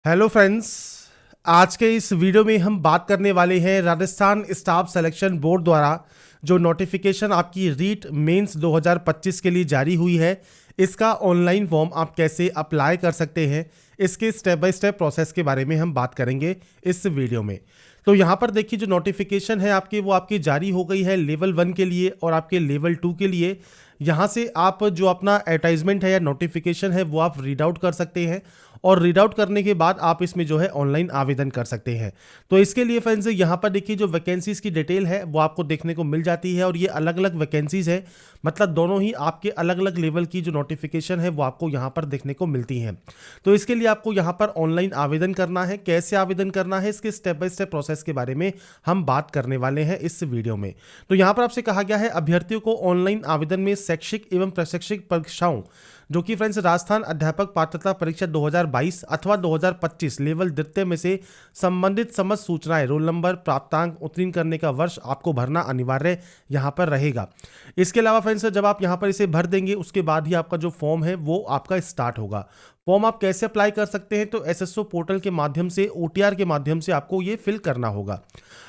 Hello friends. आज के इस वीडियो में हम बात करने वाले हैं राजस्थान स्टाफ सिलेक्शन बोर्ड द्वारा जो नोटिफिकेशन आपकी रीट मेंस 2025 के लिए जारी हुई है, इसका ऑनलाइन फॉर्म आप कैसे अप्लाई कर सकते हैं, इसके स्टेप बाय स्टेप प्रोसेस के बारे में हम बात करेंगे इस वीडियो में। तो यहाँ पर देखिए जो नोटिफिकेशन है वो आपकी जारी हो गई है लेवल 1 के लिए और आपके लेवल 2 के लिए। यहाँ से आप जो अपना एडवर्टाइजमेंट है या नोटिफिकेशन है वो आप रीड आउट कर सकते हैं और रीड आउट करने के बाद आप इसमें जो है ऑनलाइन आवेदन कर सकते हैं। तो इसके लिए फ्रेंड्स यहाँ पर देखिए जो वैकेंसीज की डिटेल है वो आपको देखने को मिल जाती है और ये अलग अलग वैकेंसीज है, मतलब दोनों ही आपके अलग अलग लेवल की जो नोटिफिकेशन है वो आपको यहाँ पर देखने को मिलती हैं। तो इसके लिए आपको यहाँ पर ऑनलाइन आवेदन करना है। कैसे आवेदन करना है, इसके स्टेप बाय स्टेप प्रोसेस के बारे में हम बात करने वाले हैं इस वीडियो में। तो यहाँ पर आपसे कहा गया है अभ्यर्थियों को ऑनलाइन आवेदन में शैक्षिक एवं प्रशिक्षक परीक्षाओं जो कि फ्रेंड्स राजस्थान अध्यापक पात्रता परीक्षा 2022 अथवा 2025 लेवल द्वितीय में से संबंधित समस्त सूचनाएं, रोल नंबर, प्राप्तांक, उत्तीर्ण करने का वर्ष आपको भरना अनिवार्य यहाँ पर रहेगा। इसके अलावा फ्रेंड्स जब आप यहाँ पर इसे भर देंगे उसके बाद ही आपका जो फॉर्म है वो आपका स्टार्ट होगा। फॉर्म आप कैसे अप्लाई कर सकते हैं, तो एसएसओ पोर्टल के माध्यम से, ओटीआर के माध्यम से आपको ये फिल करना होगा।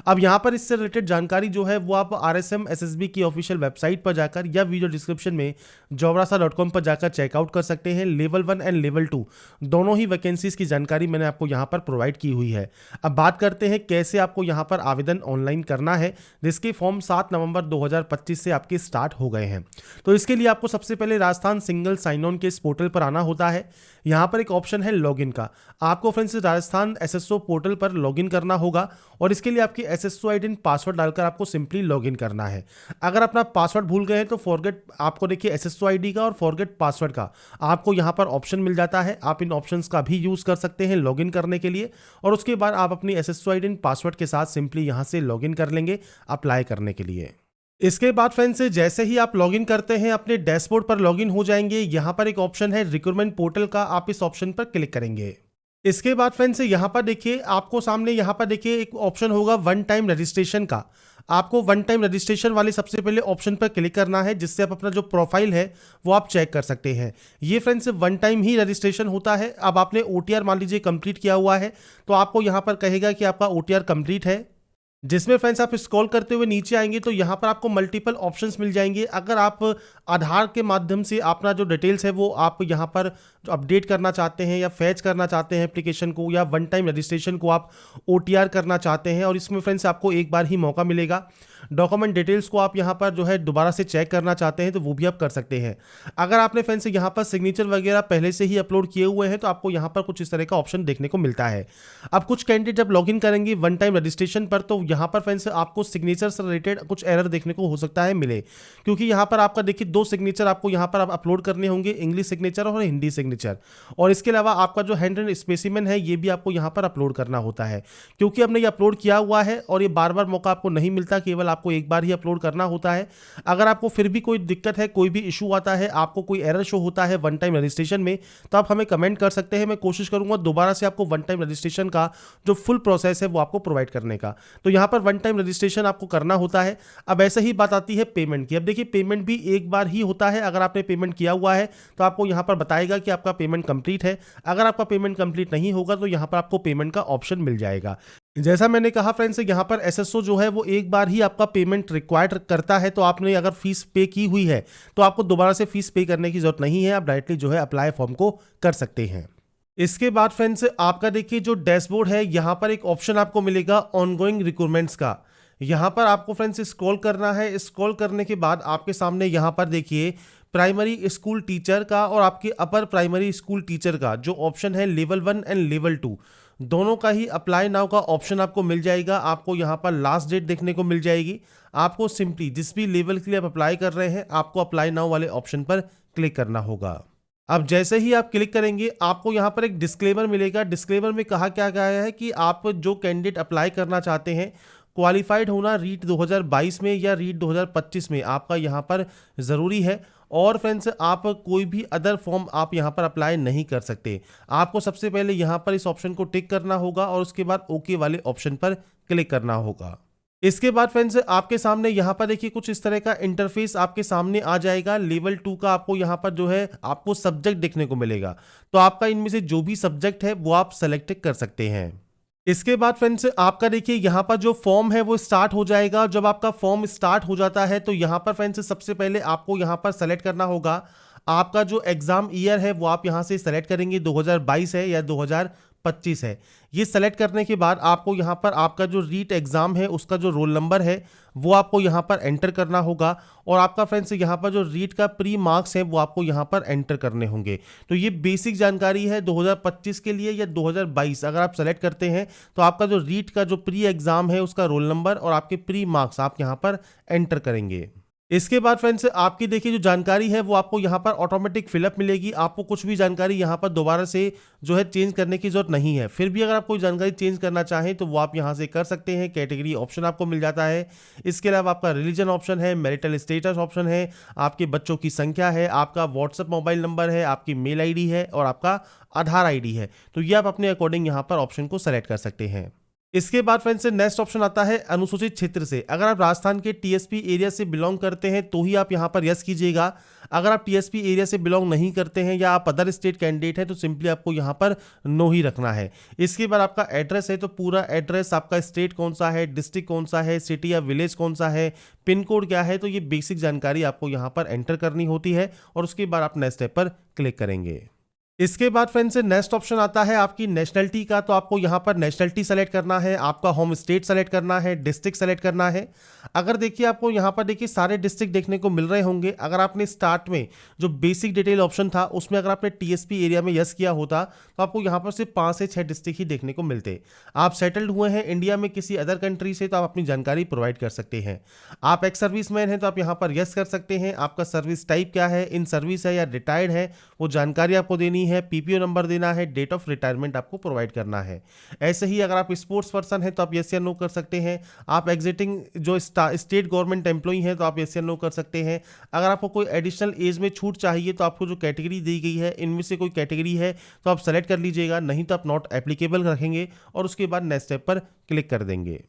अब यहाँ पर इससे रिलेटेड जानकारी जो है वो आप आरएसएम एसएसबी की ऑफिशियल वेबसाइट पर जाकर या वीडियो डिस्क्रिप्शन में jobrasa.com पर जाकर चेकआउट कर सकते हैं। लेवल 1 एंड लेवल 2 दोनों ही वैकेंसीज की जानकारी मैंने आपको यहाँ पर प्रोवाइड की हुई है। अब बात करते हैं कैसे आपको यहाँ पर आवेदन ऑनलाइन करना है, जिसके फॉर्म 7 नवंबर 2025 से आपके स्टार्ट हो गए हैं। तो इसके लिए आपको सबसे पहले राजस्थान सिंगल साइन ऑन के इस पोर्टल पर आना होता है। यहाँ पर एक ऑप्शन है लॉगिन का। आपको फ्रेंड्स राजस्थान एसएसओ पोर्टल पर लॉगिन करना होगा और इसके लिए आपकी एसएसओ आईडी पासवर्ड डालकर आपको सिंपली लॉगिन करना है। अगर अपना पासवर्ड भूल गए हैं तो फॉरगेट, आपको देखिए एसएसओ आईडी का और फॉरगेट पासवर्ड का आपको यहाँ पर ऑप्शन मिल जाता है। आप इन ऑप्शंस का भी यूज कर सकते हैं लॉगिन करने के लिए और उसके बाद आप अपनी एसएसओ आईडी पासवर्ड के साथ सिंपली यहाँ से लॉगिन कर लेंगे अप्लाई करने के लिए। इसके बाद फ्रेंड्स जैसे ही आप लॉगिन करते हैं अपने डैशबोर्ड पर लॉगिन हो जाएंगे। यहाँ पर एक ऑप्शन है रिक्रूटमेंट पोर्टल का, आप इस ऑप्शन पर क्लिक करेंगे। इसके बाद फ्रेंड्स यहाँ पर देखिए आपको सामने यहाँ पर देखिए एक ऑप्शन होगा वन टाइम रजिस्ट्रेशन का। आपको वन टाइम रजिस्ट्रेशन वाले सबसे पहले ऑप्शन पर क्लिक करना है, जिससे आप अपना जो प्रोफाइल है वो आप चेक कर सकते हैं। ये फ्रेंड्स वन टाइम ही रजिस्ट्रेशन होता है। अब आपने ओटीआर मान लीजिए कंप्लीट किया हुआ है तो आपको यहाँ पर कहेगा कि आपका ओटीआर कंप्लीट है, जिसमें फ्रेंड्स आप स्क्रॉल करते हुए नीचे आएंगे तो यहाँ पर आपको मल्टीपल ऑप्शंस मिल जाएंगे। अगर आप आधार के माध्यम से अपना जो डिटेल्स है वो आप यहाँ पर जो अपडेट करना चाहते हैं या फैच करना चाहते हैं एप्लीकेशन को, या वन टाइम रजिस्ट्रेशन को आप ओटीआर करना चाहते हैं, और इसमें फ्रेंड्स आपको एक बार ही मौका मिलेगा। डॉक्यूमेंट डिटेल्स को आप यहाँ पर जो है दोबारा से चेक करना चाहते हैं तो वो भी आप कर सकते हैं। अगर आपने फ्रेंड्स यहाँ पर सिग्नेचर वगैरह पहले से ही अपलोड किए हुए हैं तो आपको यहाँ पर कुछ इस तरह का ऑप्शन देखने को मिलता है। अब कुछ कैंडिडेट जब लॉगिन करेंगे वन टाइम रजिस्ट्रेशन पर तो यहाँ पर फ्रेंड्स आपको सिग्नेचर से रिलेटेड कुछ एरर देखने को हो सकता है मिले, क्योंकि यहाँ पर आपका देखिए 2 सिग्नेचर आपको यहाँ पर अपलोड करने होंगे, इंग्लिश सिग्नेचर और हिंदी सिग्नेचर, और इसके अलावा आपका जो हैंड रिटन स्पेसिमेन है ये भी आपको यहाँ पर अपलोड करना होता है। क्योंकि आपने ये अपलोड किया हुआ है और ये बार बार मौका आपको नहीं मिलता, केवल आपको एक बार ही अपलोड करना होता है। अगर आपको फिर भी कोई दिक्कत है, कोई भी इशू आता है, आपको कोई एरर शो होता है वन टाइम रजिस्ट्रेशन में, तो आप हमें कमेंट कर सकते हैं। मैं कोशिश करूंगा दोबारा से आपको वन टाइम रजिस्ट्रेशन का जो फुल प्रोसेस है वो आपको प्रोवाइड करने का। तो यहाँ पर वन टाइम रजिस्ट्रेशन आपको करना होता है। अब ऐसे ही बात आती है पेमेंट की। अब देखिए पेमेंट भी एक बार ही होता है। अगर आपने पेमेंट किया हुआ है तो आपको यहाँ पर बताएगा कि आपका पेमेंट कंप्लीट है। अगर आपका पेमेंट कंप्लीट नहीं होगा तो यहाँ पर आपको पेमेंट का ऑप्शन मिल जाएगा। जैसा मैंने कहा फ्रेंड्स यहाँ पर एसएसओ जो है वो एक बार ही आपका पेमेंट रिक्वायर्ड करता है। तो आपने अगर फीस पे की हुई है तो आपको दोबारा से फीस पे करने की जरूरत नहीं है, आप डायरेक्टली जो है अप्लाई फॉर्म को कर सकते हैं। इसके बाद फ्रेंड्स आपका देखिए जो डैशबोर्ड है यहाँ पर एक ऑप्शन आपको मिलेगा ऑनगोइंग रिक्रूटमेंट्स का। यहाँ पर आपको फ्रेंड्स स्क्रॉल करना है। स्क्रॉल करने के बाद आपके सामने यहाँ पर देखिए प्राइमरी स्कूल टीचर का और आपके अपर प्राइमरी स्कूल टीचर का जो ऑप्शन है लेवल 1 एंड लेवल 2 दोनों का ही अप्लाई नाउ का ऑप्शन आपको मिल जाएगा। आपको यहाँ पर लास्ट डेट देखने को मिल जाएगी। आपको सिंपली जिस भी लेवल के लिए आप अप्लाई कर रहे हैं आपको अप्लाई नाउ वाले ऑप्शन पर क्लिक करना होगा। अब जैसे ही आप क्लिक करेंगे आपको यहाँ पर एक डिस्क्लेमर मिलेगा। डिस्क्लेमर में कहा क्या गया है कि आप जो कैंडिडेट अप्लाई करना चाहते हैं क्वालिफाइड होना रीट 2022 में या रीट 2025 में आपका यहाँ पर ज़रूरी है। और फ्रेंड्स आप कोई भी अदर फॉर्म आप यहाँ पर अप्लाई नहीं कर सकते। आपको सबसे पहले यहाँ पर इस ऑप्शन को टिक करना होगा और उसके बाद ओके वाले ऑप्शन पर क्लिक करना होगा। इसके बाद फ्रेंड्स आपके सामने यहाँ पर देखिए कुछ इस तरह का इंटरफेस आपके सामने आ जाएगा। लेवल 2 का आपको यहाँ पर जो है आपको सब्जेक्ट देखने को मिलेगा। तो आपका इनमें से जो भी सब्जेक्ट है वो आप सेलेक्ट कर सकते हैं। इसके बाद फ्रेंड्स आपका देखिए यहाँ पर जो फॉर्म है वो स्टार्ट हो जाएगा। जब आपका फॉर्म स्टार्ट हो जाता है तो यहाँ पर फ्रेंड्स सबसे पहले आपको यहाँ पर सेलेक्ट करना होगा आपका जो एग्जाम ईयर है, वो आप यहाँ से सेलेक्ट करेंगे 2022 है या 2025 है। ये सेलेक्ट करने के बाद आपको यहाँ पर आपका जो रीट एग्जाम है उसका जो रोल नंबर है वो आपको यहाँ पर एंटर करना होगा और आपका फ्रेंड्स यहाँ पर जो रीट का प्री मार्क्स है वो आपको यहाँ पर एंटर करने होंगे। तो ये बेसिक जानकारी है 2025 के लिए या 2022 अगर आप सेलेक्ट करते हैं तो आपका जो रीट का जो प्री एग्जाम है उसका रोल नंबर और आपके प्री मार्क्स आप यहाँ पर एंटर करेंगे। इसके बाद फ्रेंड्स आपकी देखिए जो जानकारी है वो आपको यहाँ पर ऑटोमेटिक फिलअप मिलेगी। आपको कुछ भी जानकारी यहाँ पर दोबारा से जो है चेंज करने की जरूरत नहीं है। फिर भी अगर आप कोई जानकारी चेंज करना चाहें तो वो आप यहाँ से कर सकते हैं। कैटेगरी ऑप्शन आपको मिल जाता है। इसके अलावा आपका रिलीजन ऑप्शन है, मैरिटल स्टेटस ऑप्शन है, आपके बच्चों की संख्या है, आपका व्हाट्सएप मोबाइल नंबर है, आपकी मेल आईडी है और आपका आधार आईडी है। तो ये आप अपने अकॉर्डिंग यहाँ पर ऑप्शन को सेलेक्ट कर सकते हैं। इसके बाद फ्रेंड्स नेक्स्ट ऑप्शन आता है अनुसूचित क्षेत्र से। अगर आप राजस्थान के टीएसपी एरिया से बिलोंग करते हैं तो ही आप यहां पर यस कीजिएगा। अगर आप टीएसपी एरिया से बिलोंग नहीं करते हैं या आप अदर स्टेट कैंडिडेट हैं तो सिंपली आपको यहां पर नो ही रखना है। इसके बाद आपका एड्रेस है तो पूरा एड्रेस, आपका स्टेट कौन सा है, डिस्ट्रिक्ट कौन सा है, सिटी या विलेज कौन सा है, पिन कोड क्या है, तो ये बेसिक जानकारी आपको यहां पर एंटर करनी होती है और उसके बाद आप नेक्स्ट स्टेप पर क्लिक करेंगे। इसके बाद फ्रेंड्स नेक्स्ट ऑप्शन आता है आपकी नेशनलिटी का। तो आपको यहाँ पर नेशनलिटी सेलेक्ट करना है, आपका होम स्टेट सेलेक्ट करना है, डिस्ट्रिक्ट सेलेक्ट करना है। अगर देखिए आपको यहाँ पर देखिए सारे डिस्ट्रिक्ट देखने को मिल रहे होंगे। अगर आपने स्टार्ट में जो बेसिक डिटेल ऑप्शन था उसमें अगर आपने टीएसपी एरिया में यस किया होता तो आपको यहाँ पर सिर्फ 5 से 6 डिस्ट्रिक्ट ही देखने को मिलते। आप सेटल्ड हुए हैं इंडिया में किसी अदर कंट्री से तो आप अपनी जानकारी प्रोवाइड कर सकते हैं। आप एक्स सर्विस मैन हैं तो आप यहाँ पर यस कर सकते हैं। आपका सर्विस टाइप क्या है, इन सर्विस है या रिटायर्ड है, वो जानकारी आपको देनी है। पीपीओ नंबर देना है, डेट ऑफ रिटायरमेंट आपको प्रोवाइड करना है। ऐसे ही अगर आप स्पोर्ट्स पर्सन हैं तो आप यस या नो कर सकते हैं। आप एग्जिटिंग जो स्टेट गवर्नमेंट एम्प्लॉई हैं तो आप यस या नो कर सकते हैं। अगर आपको कोई एडिशनल एज में छूट चाहिए तो आपको जो कैटेगरी दी गई है इनमें से कोई कैटेगरी है तो आप सेलेक्ट कर लीजिएगा, नहीं तो आप नॉट एप्लीकेबल रखेंगे और उसके बाद नेक्स्ट स्टेप पर क्लिक कर देंगे।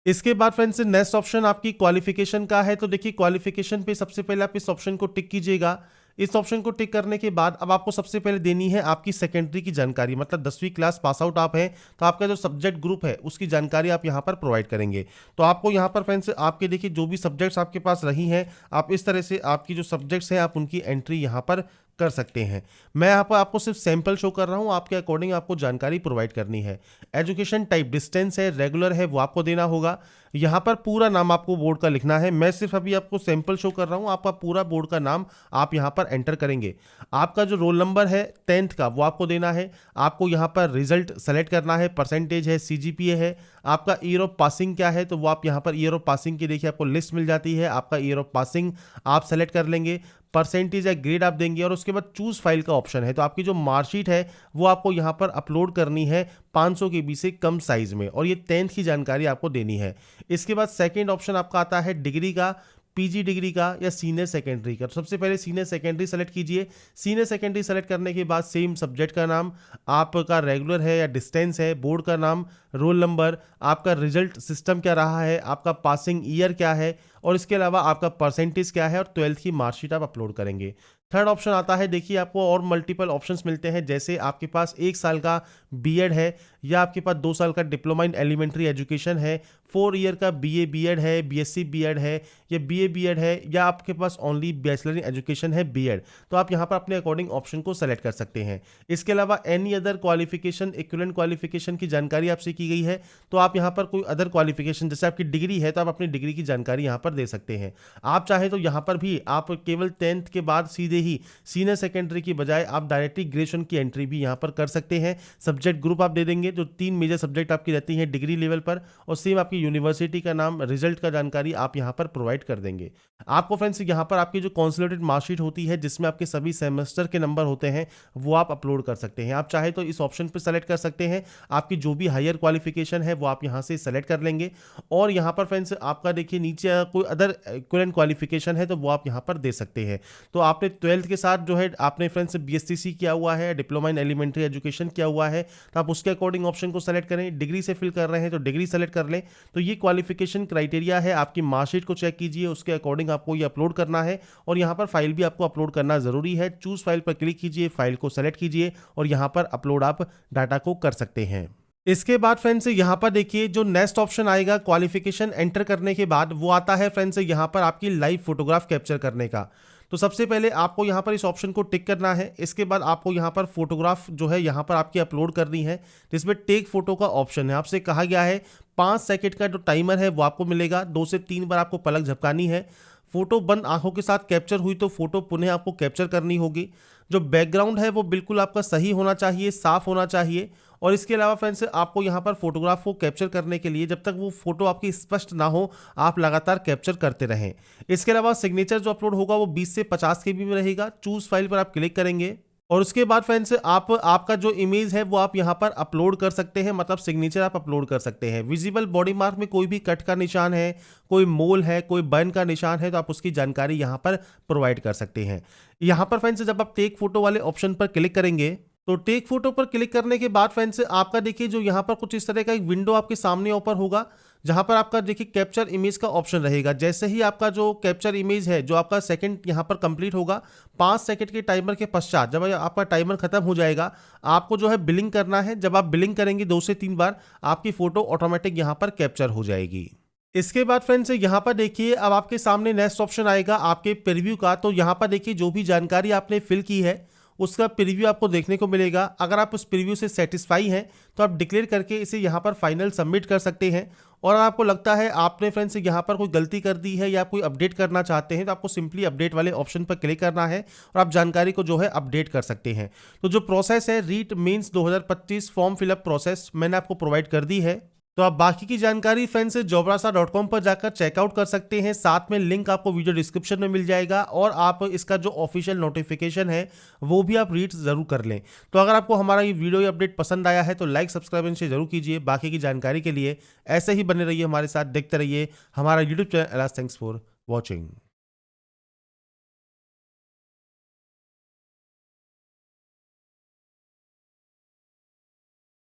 इसके बाद फ्रेंड्स नेक्स्ट ऑप्शन आपकी क्वालिफिकेशन का है। तो देखिए क्वालिफिकेशन पे सबसे पहले आप इस ऑप्शन को टिक कीजिएगा। इस ऑप्शन को टिक करने के बाद अब आपको सबसे पहले देनी है आपकी सेकेंडरी की जानकारी, मतलब 10वीं क्लास पास आउट आप हैं तो आपका जो सब्जेक्ट ग्रुप है उसकी जानकारी आप यहाँ पर प्रोवाइड करेंगे। तो आपको यहाँ पर फ्रेंड्स आपके देखिए जो भी सब्जेक्ट्स आपके पास रही हैं आप इस तरह से आपकी जो सब्जेक्ट्स हैं आप उनकी एंट्री यहाँ पर कर सकते हैं। मैं यहाँ पर आपको सिर्फ सैंपल शो कर रहा हूँ, आपके अकॉर्डिंग आपको जानकारी प्रोवाइड करनी है। एजुकेशन टाइप डिस्टेंस है, रेगुलर है, वो आपको देना होगा। यहाँ पर पूरा नाम आपको बोर्ड का लिखना है। मैं सिर्फ अभी आपको सैंपल शो कर रहा हूँ, आपका पूरा बोर्ड का नाम आप यहाँ पर एंटर करेंगे। आपका जो रोल नंबर है 10th का वो आपको देना है। आपको यहाँ पर रिजल्ट सेलेक्ट करना है, परसेंटेज है, सीजीपीए है, आपका ईयर ऑफ पासिंग क्या है तो वो आप यहाँ पर ईयर ऑफ पासिंग की देखिए आपको लिस्ट मिल जाती है। आपका ईयर ऑफ पासिंग आप सेलेक्ट कर लेंगे, परसेंटेज या ग्रेड आप देंगे और उसके बाद चूज फाइल का ऑप्शन है। तो आपकी जो मार्कशीट है वो आपको यहाँ पर अपलोड करनी है 500 KB से कम साइज में और ये 10th की जानकारी आपको देनी है। इसके बाद सेकंड ऑप्शन आपका आता है डिग्री का, पीजी डिग्री का या सीनियर सेकेंडरी का। सबसे पहले सीनियर सेकेंडरी सेलेक्ट कीजिए। सीनियर सेकेंडरी सेलेक्ट करने के बाद सेम सब्जेक्ट का नाम, आपका रेगुलर है या डिस्टेंस है, बोर्ड का नाम, रोल नंबर, आपका रिजल्ट सिस्टम क्या रहा है, आपका पासिंग ईयर क्या है और इसके अलावा आपका परसेंटेज क्या है और 12th की मार्कशीट आप अपलोड करेंगे। थर्ड ऑप्शन आता है देखिए आपको और मल्टीपल ऑप्शंस मिलते हैं, जैसे आपके पास 1 साल का बीएड है या आपके पास 2 साल का डिप्लोमा इन एलिमेंट्री एजुकेशन है, 4 ईयर का बीए बीएड है, बीएससी बीएड है या बीए बीएड है या आपके पास ओनली बैचलर इन एजुकेशन है बीएड। तो आप यहाँ पर अपने अकॉर्डिंग ऑप्शन को सेलेक्ट कर सकते हैं। इसके अलावा any other qualification, equivalent qualification की जानकारी आपसे की गई है तो आप यहाँ पर कोई अदर क्वालिफिकेशन जैसे आपकी डिग्री है तो आप अपनी डिग्री की जानकारी यहाँ पर दे सकते हैं। आप चाहे तो यहाँ पर भी आप केवल 10th के बाद सीधे ही सीनियर सेकेंडरी की बजाय आप डायरेक्टली ग्रेजुएशन की एंट्री भी यहाँ पर कर सकते हैं। सब्जेक्ट ग्रुप आप दे देंगे, जो 3 मेजर सब्जेक्ट आपकी रहती हैं डिग्री लेवल पर, और सेम आपकी यूनिवर्सिटी का नाम, रिजल्ट का जानकारी आप यहाँ पर प्रोवाइड कर देंगे। आपको फ्रेंड्स यहाँ पर आपकी जो कंसोलिडेटेड मार्कशीट होती है जिसमें आपके सभी सेमेस्टर के नंबर होते हैं वो आप अपलोड कर सकते हैं। आप चाहे तो इस ऑप्शन पर सेलेक्ट कर सकते हैं। आपकी जो भी हायर क्वालिफिकेशन है वो आप यहाँ से सेलेक्ट कर लेंगे और यहाँ पर फ्रेंड्स आपका देखिए नीचे कोई अदर इक्विवेलेंट क्वालिफिकेशन है तो वो आप यहाँ पर दे सकते हैं। तो आपने 12th के साथ जो है आपने फ्रेंड्स बीएसटीसी किया हुआ है, डिप्लोमा इन एलिमेंट्री एजुकेशन किया हुआ है तो आप उसके अकॉर्डिंग ऑप्शन को सेलेक्ट करें। डिग्री से फिल कर रहे हैं तो डिग्री सेलेक्ट कर लें। तो ये क्वालिफिकेशन क्राइटेरिया है, आपकी मार्कशीट को चेक कीजिए, उसके अकॉर्डिंग आपको ये अपलोड करना है और यहाँ पर फाइल भी आपको अपलोड करना ज़रूरी है। चूज़ फाइल पर क्लिक कीजिए, फाइल को सेलेक्ट कीजिए और यहाँ पर अपलोड आप डाटा को कर सकते हैं। इसके बाद फ्रेंड्स यहाँ पर देखिए जो नेक्स्ट ऑप्शन आएगा क्वालिफिकेशन एंटर करने के बाद, वो आता है फ्रेंड्स यहाँ पर आपकी लाइव फोटोग्राफ कैप्चर करने का। तो सबसे पहले आपको यहाँ पर इस ऑप्शन को टिक करना है। इसके बाद आपको यहाँ पर फोटोग्राफ जो है यहाँ पर आपकी अपलोड करनी है, जिसमें टेक फोटो का ऑप्शन है। आपसे कहा गया है 5 सेकंड का जो टाइमर है वो आपको मिलेगा, 2 से 3 बार आपको पलक झपकानी है। फोटो बंद आंखों के साथ कैप्चर हुई तो फोटो पुनः आपको कैप्चर करनी होगी। जो बैकग्राउंड है वो बिल्कुल आपका सही होना चाहिए, साफ होना चाहिए। और इसके अलावा फ्रेंड्स आपको यहाँ पर फोटोग्राफ को कैप्चर करने के लिए जब तक वो फोटो आपकी स्पष्ट ना हो, आप लगातार कैप्चर करते रहें। इसके अलावा सिग्नेचर जो अपलोड होगा वो 20 से 50 KB में रहेगा। चूज फाइल पर आप क्लिक करेंगे और उसके बाद फ्रेंड्स आपका जो इमेज है वो आप यहाँ पर अपलोड कर सकते हैं, मतलब सिग्नेचर आप अपलोड कर सकते हैं। विजिबल बॉडी मार्क में कोई भी कट का निशान है, कोई मोल है, कोई बर्न का निशान है तो आप उसकी जानकारी यहाँ पर प्रोवाइड कर सकते हैं। यहाँ पर फ्रेंड्स जब आप टेक फोटो वाले ऑप्शन पर क्लिक करेंगे तो टेक फोटो पर क्लिक करने के बाद फ्रेंड्स आपका देखिए जो यहाँ पर कुछ इस तरह का एक विंडो आपके सामने ओपन होगा, जहाँ पर आपका देखिए कैप्चर इमेज का ऑप्शन रहेगा। जैसे ही आपका जो कैप्चर इमेज है जो आपका सेकंड यहाँ पर कंप्लीट होगा, 5 सेकंड के टाइमर के पश्चात जब आपका टाइमर खत्म हो जाएगा, आपको जो है बिलिंग करना है। जब आप बिलिंग करेंगे 2 से 3 बार, आपकी फोटो ऑटोमेटिक यहाँ पर कैप्चर हो जाएगी। इसके बाद फ्रेंड्स यहाँ पर देखिए अब आपके सामने नेक्स्ट ऑप्शन आएगा आपके प्रीव्यू का। तो यहाँ पर देखिए जो भी जानकारी आपने फिल की है उसका प्रीव्यू आपको देखने को मिलेगा। अगर आप उस प्रीव्यू से सेटिस्फाई हैं तो आप डिक्लेयर करके इसे यहाँ पर फाइनल सबमिट कर सकते हैं। और अगर आपको लगता है आपने फ्रेंड्स यहाँ पर कोई गलती कर दी है या कोई अपडेट करना चाहते हैं तो आपको सिंपली अपडेट वाले ऑप्शन पर क्लिक करना है और आप जानकारी को जो है अपडेट कर सकते हैं। तो जो प्रोसेस है REET mains 2025 form fill up process मैंने आपको प्रोवाइड कर दी है। तो आप बाकी की जानकारी फ्रेंड्स jobrasa.com पर जाकर चेकआउट कर सकते हैं। साथ में लिंक आपको वीडियो डिस्क्रिप्शन में मिल जाएगा और आप इसका जो ऑफिशियल नोटिफिकेशन है वो भी आप रीड जरूर कर लें। तो अगर आपको हमारा ये वीडियो अपडेट पसंद आया है तो लाइक सब्सक्राइब इनसे जरूर कीजिए। बाकी की जानकारी के लिए ऐसे ही बने रहिए हमारे साथ, देखते रहिए हमारा YouTube channel. Thanks for watching.